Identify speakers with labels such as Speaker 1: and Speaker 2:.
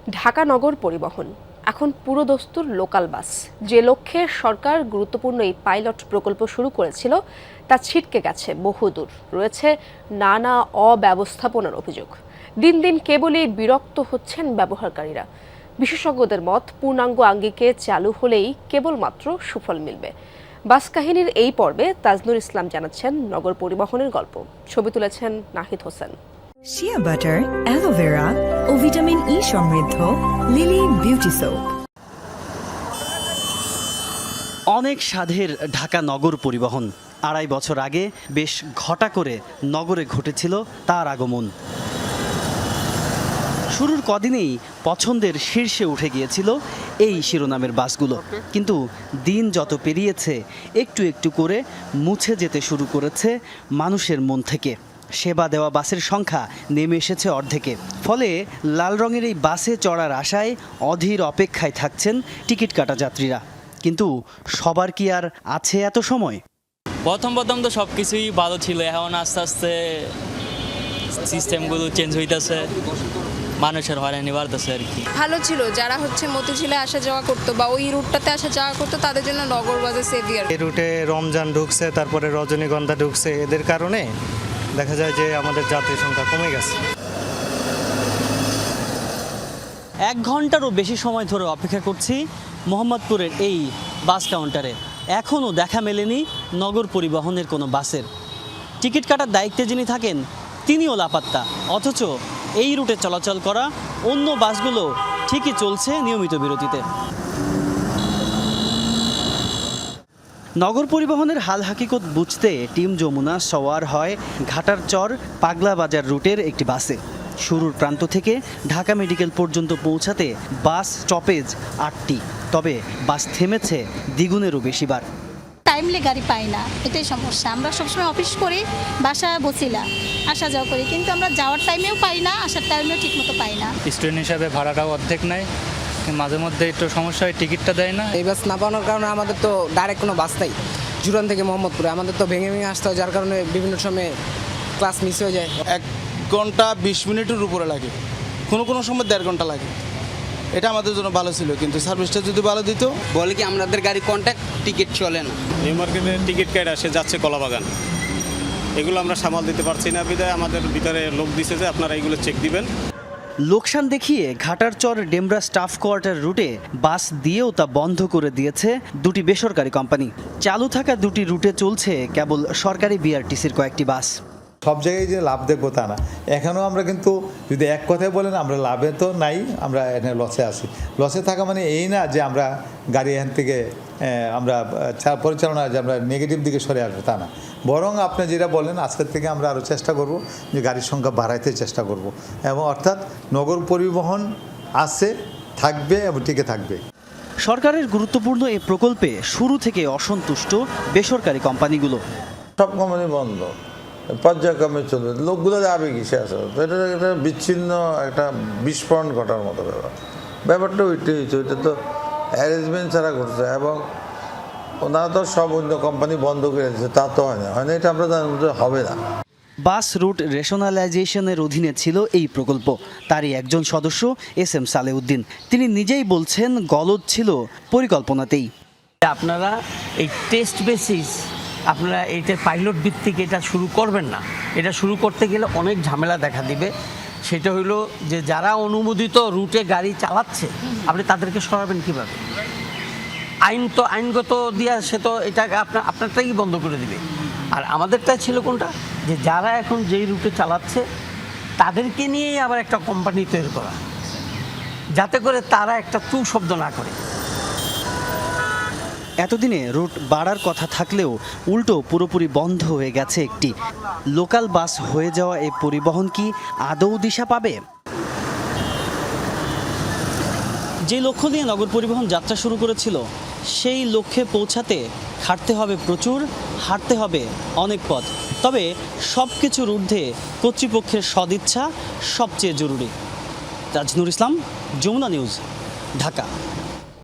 Speaker 1: ঢাকা নগর পরিবহন এখন পুরোদস্তুর local bus. যে লক্ষ্যে সরকার গুরুত্বপূর্ণ এই পাইলট প্রকল্প শুরু করেছিল তা ছিটকে গেছে বহুদূর। রয়েছে নানা অব্যবস্থাপনার অভিযোগ। দিন দিন কেবলই বিরক্ত হচ্ছেন ব্যবহারকারীরা। বিশেষজ্ঞদের মত, পূর্ণাঙ্গ আঙ্গিকে চালু হলেই কেবলমাত্র সুফল মিলবে। বাস কাহিনীর এই পর্বে তাজনুর ইসলাম জানাচ্ছেন নগর পরিবহনের গল্প। ছবি তুলেছেন Nahid Hossain.
Speaker 2: Shea butter, aloe vera ও ভিটামিন ই সমৃদ্ধ লিলি বিউটি সোপ।
Speaker 3: অনেক স্বাদের ঢাকা নগর পরিবহন। ২.৫ বছর আগে বেশ ঘটা করে নগরে ঘটেছিল তার আগমন। শুরুর কদিনেই পছন্দের শীর্ষে উঠে গিয়েছিল এই শিরোনামের বাসগুলো, কিন্তু দিন যত পেরিয়েছে একটু একটু করে মুছে যেতে শুরু করেছে মানুষের মন থেকে। সেবা দেওয়া বাসের সংখ্যা নেমে এসেছে অর্ধেকে। ফলে লাল রঙের এই বাসে চড়ার আশায় অধীর অপেক্ষায় থাকছেন টিকিট কাটা যাত্রীরা। কিন্তু সবার কি আর আছে এত সময়?
Speaker 4: প্রথম তো সব কিছুই ভালো ছিল, এখন আস্তে আস্তে সিস্টেমগুলো চেঞ্জ হইতেছে, মানুষের হয়রানি বাড়তেছে আর কি।
Speaker 5: ভালো ছিল, যারা মতিঝিলে আসা যাওয়া করতো বা ওই রুটটাতে আসা যাওয়া করতো তাদের জন্য নগর বাজে সেভিয়ার।
Speaker 6: এই রুটে রমজান ঢুকছে, তারপরে রজনীগন্ধা ঢুকছে, এদের কারণে দেখা যায় যে আমাদের যাত্রী সংখ্যা কমে গেছে।
Speaker 3: 1 ঘন্টারও বেশি সময় ধরে অপেক্ষা করছি মোহাম্মদপুরের এই বাস কাউন্টারে। এখনও দেখা মেলেনি নগর পরিবহনের কোনো বাসের। টিকিট কাটার দায়িত্বে যিনি থাকেন তিনিও লাপাত্তা, অথচ এই রুটে চলাচল করা অন্য বাসগুলো ঠিকই চলছে নিয়মিত বিরতিতে। নগর পরিবহনের হাল হাকিকত বুঝতে টিম যমুনা সওয়ার হয় ঘাটার চর পাগলা বাজার রুটের একটি বাসে। শুরুর প্রান্ত থেকে ঢাকা মেডিকেল পর্যন্ত পৌঁছাতে বাস স্টপেজ 8টি, তবে বাস থেমেছে দ্বিগুণেরও বেশিবার।
Speaker 7: টাইমলি গাড়ি পাই না, এটাই সমস্যা। আমরা সবসময় অফিস করি, বাসায় বসিলা আসা যাওয়া করি, কিন্তু আমরা যাওয়ার টাইমেও পাই না, আসার টাইমেও ঠিকমতো পাই না।
Speaker 8: স্টুডেন্ট হিসাবে ভাড়াটাও অর্ধেক নেয়, মাঝে মধ্যে একটু সমস্যা হয়, টিকিটটা দেয় না।
Speaker 9: এই বাস না পাওয়ার কারণে আমাদের তো ডাইরেক্ট কোনো বাস নেই জুরান থেকে মোহাম্মদপুরে, আমাদের তো ভেঙে ভেঙে আসতে হয়, যার কারণে বিভিন্ন সময় ক্লাস মিস হয়ে যায়।
Speaker 10: 1 ঘন্টা 20 মিনিটের উপরে লাগে, কোনো সময় 1.5 ঘন্টা লাগে। এটা আমাদের জন্য ভালো ছিল, কিন্তু সার্ভিসটা যদি ভালো দিত।
Speaker 9: বলে কি আমাদের গাড়ি কন্ট্যাক্ট টিকিট চলে না।
Speaker 11: নিউ মার্কেটে টিকিট কেটে আসে যাচ্ছে কলাবাগান, এগুলো আমরা সামাল দিতে পারছি না, বিধায় আমাদের ভিতরে লোক দিছে যে আপনারা এগুলো চেক দিবেন।
Speaker 3: লোকসান দেখিয়ে ঘাটার চর ডেমরা স্টাফ কোয়ার্টার রুটে বাস দিয়েও তা বন্ধ করে দিয়েছে দুটি বেসরকারি কোম্পানি। চালু থাকা দুটি রুটে চলছে কেবল সরকারি বিআরটিসির কয়েকটি বাস।
Speaker 12: সব জায়গায় যে লাভ দেখবো তা না, এখানেও আমরা কিন্তু যদি এক কথায় বলেন আমরা লাভে তো নাই, আমরা এখানে লসে আছি। লসে থাকা মানে এই না যে আমরা গাড়ি এখান থেকে আমরা পরিচালনা যে আমরা নেগেটিভ দিকে সরে আসবো তা না, বরং আপনি যেটা বলেন আজকের থেকে আমরা আরও চেষ্টা করব যে গাড়ির সংখ্যা বাড়াইতে চেষ্টা করব, এবং অর্থাৎ নগর পরিবহন আছে, থাকবে এবং টিকে থাকবে।
Speaker 3: সরকারের গুরুত্বপূর্ণ এই প্রকল্পে শুরু থেকে অসন্তুষ্ট বেসরকারি কোম্পানিগুলো।
Speaker 13: সব কোম্পানি বন্ধ, পর্যায়ক্রমে চলবে, লোকগুলো যাবে কিসে আসে, এটা একটা বিচ্ছিন্ন একটা বিস্ফোরণ ঘটার মতো ব্যাপারটা ওইটাই হচ্ছে। ওইটা তো অ্যারেঞ্জমেন্ট ছাড়া ঘটছে, এবং ওনারা তো সব অন্য কোম্পানি বন্ধ করে দিচ্ছে, তা তো হয় না, এটা আমরা হবে না।
Speaker 3: বাস রুট রেশনালাইজেশনের অধীনে ছিল এই প্রকল্প। তারই একজন সদস্য SM সালেউদ্দিন, তিনি নিজেই বলছেন গলদ ছিল পরিকল্পনাতেই।
Speaker 14: আপনারা এই টেস্ট বেসিস, আপনারা এইটা পাইলট ভিত্তিক এটা শুরু করবেন না। এটা শুরু করতে গেলে অনেক ঝামেলা দেখা দিবে। সেটা হলো যে যারা অনুমোদিত রুটে গাড়ি চালাচ্ছে আপনি তাদেরকে সরাবেন কীভাবে? আইনগত দিয়া সে তো এটাকে আপনারটাই বন্ধ করে দিবে। আর আমাদেরটাই ছিল কোনটা, যে যারা এখন যেই রুটে চালাচ্ছে তাদেরকে নিয়েই আবার একটা কোম্পানি তৈরি করা, যাতে করে তারা একটা তু শব্দ না করে।
Speaker 3: এতদিনে রুট বাড়ার কথা থাকলেও উল্টো পুরোপুরি বন্ধ হয়ে গেছে একটি। লোকাল বাস হয়ে যাওয়া এই পরিবহন কি আদৌ দিশা পাবে? যে লক্ষ্য নিয়ে নগর পরিবহন যাত্রা শুরু করেছিল, সেই লক্ষ্যে পৌঁছাতে খাটতে হবে প্রচুর, হাঁটতে হবে অনেক পথ। তবে সব কিছুর ঊর্ধ্বে কর্তৃপক্ষের সদিচ্ছা সবচেয়ে জরুরি। তাজনুর ইসলাম, যমুনা নিউজ, ঢাকা।